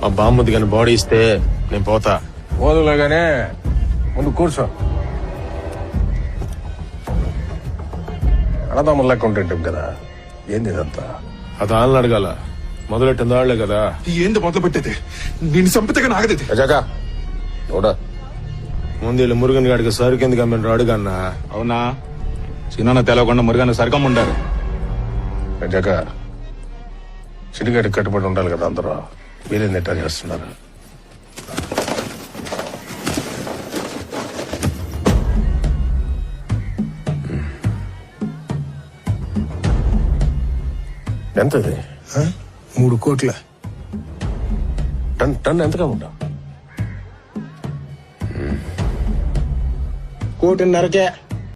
మా బామ్మది కానీ బాడీ ఇస్తే నేను పోతా. పోదులేగానే ముందు కూర్చో. అన్నదమ్ములు లెక్క ఉంటుంటాం కదా, ఏంది ఇదంతా? అది వాళ్ళని అడగాల, మొదలెట్టింది వాళ్లే కదా. ఏంది మొదలు పెట్టేది? నేను సంపతగా నాగదేది. రజాకా చూడ, ముందు వీళ్ళు మురుగన్ గాడికి సరుకు ఎందుకు అమ్మిన అడుగన్నా. అవునా? చిన్న తెలవకుండా మురుగన్న సరకం ఉండారు. రజాకా చిటిగడికి కట్టుబడి ఉండాలి కదా అందరూ. మీరేం నెట్టా చేస్తున్నారు? ఎంతది? 3 కోట్ల. టన్ ఎంతగా ఉంటా? 1.5 కోటి.